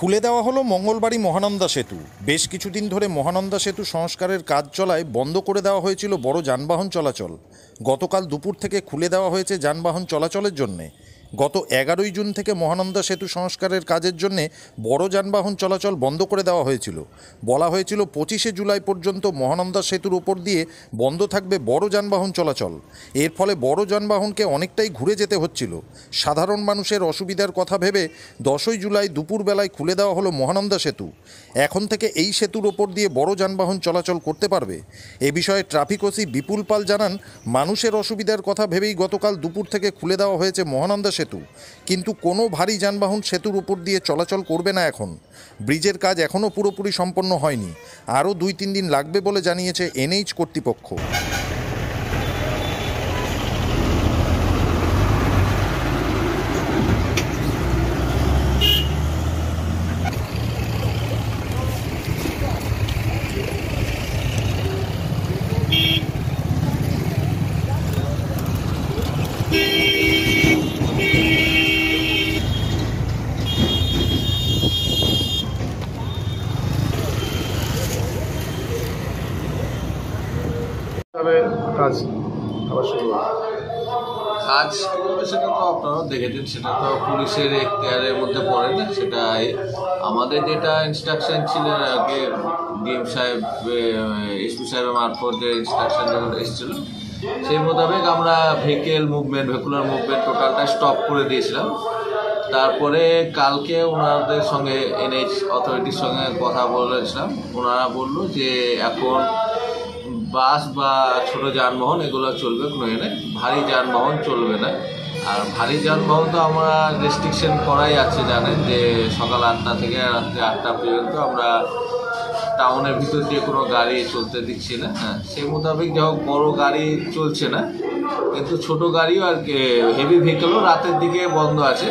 খুলে দেওয়া হলো মঙ্গলবারই মহানন্দা সেতু। বেশ কিছুদিন ধরে মহানন্দা সেতু সংস্কারের কাজ চলায় বন্ধ করে দেওয়া হয়েছিল বড় যানবাহন চলাচল। গতকাল দুপুর থেকে খুলে দেওয়া হয়েছে যানবাহন চলাচলের জন্যে। গত 11ই জুন থেকে মহানন্দা সেতু সংস্কারের কাজের জন্যে বড় যানবাহন চলাচল বন্ধ করে দেওয়া হয়েছিল। বলা হয়েছিল 25শে জুলাই পর্যন্ত মহানন্দা সেতুর ওপর দিয়ে বন্ধ থাকবে বড় যানবাহন চলাচল। এর ফলে বড় যানবাহনকে অনেকটাই ঘুরে যেতে হচ্ছিল। সাধারণ মানুষের অসুবিধার কথা ভেবে 10ই জুলাই দুপুরবেলায় খুলে দেওয়া হলো মহানন্দা সেতু। এখন থেকে এই সেতুর ওপর দিয়ে বড় যানবাহন চলাচল করতে পারবে। এ বিষয়ে ট্রাফিক ওসি বিপুল পাল জানান, মানুষের অসুবিধার কথা ভেবেই গতকাল দুপুর থেকে খুলে দেওয়া হয়েছে মহানন্দা সেতু। কিন্তু কোনো ভারী যানবাহন সেতুর উপর দিয়ে চলাচল করবে না। এখন ব্রিজের কাজ এখনও পুরোপুরি সম্পন্ন হয়নি, আরও 2-3 দিন লাগবে বলে জানিয়েছে এনএইচ কর্তৃপক্ষ। কাজ আবার শুরু হবে। কাজ করবে সেটা তো আপনারাও দেখেছেন, সেটা তো পুলিশের এখতিয়ারের মধ্যে পড়ে না। সেটা আমাদের যেটা ইনস্ট্রাকশন ছিল আগে ডিএম সাহেব এসপি সাহেবের মারফত যে ইনস্ট্রাকশন এসেছিল সেই মোতাবেক আমরা ভেহিকুলার মুভমেন্ট টোটালটা স্টপ করে দিয়েছিলাম। তারপরে কালকে ওনাদের সঙ্গে এনএইচ অথরিটির সঙ্গে কথা বলেছিলাম। ওনারা বললো যে এখন বাস বা ছোট যানবাহন এগুলো চলবে, কোনো ভারী যানবাহন চলবে না। আর ভারী যানবাহন তো আমরা রেস্ট্রিকশন করাই আছে, জানেন যে সকাল 8টা থেকে রাত্রি 8টা পর্যন্ত আমরা টাউনের ভিতর দিয়ে কোনো গাড়ি চলতে দিচ্ছি না। হ্যাঁ, সেই মোতাবেক যা হোক বড়ো গাড়ি চলছে না, কিন্তু ছোট গাড়িও আর হেভি ভেহিকেলও রাতের দিকে বন্ধ আছে।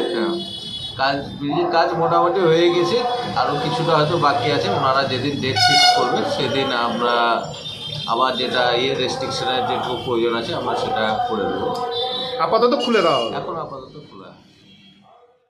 হ্যাঁ, ব্রিজের কাজ মোটামুটি হয়ে গেছে, আরও কিছুটা হয়তো বাকি আছে। ওনারা যেদিন ডেট ফিক্স করবে সেদিন আমরা আবার যেটা রেস্ট্রিকশনের যেটুকু প্রয়োজন আছে আমরা সেটা করে দেবো। আপাতত খুলে দেওয়া হবে। এখন আপাতত খোলা।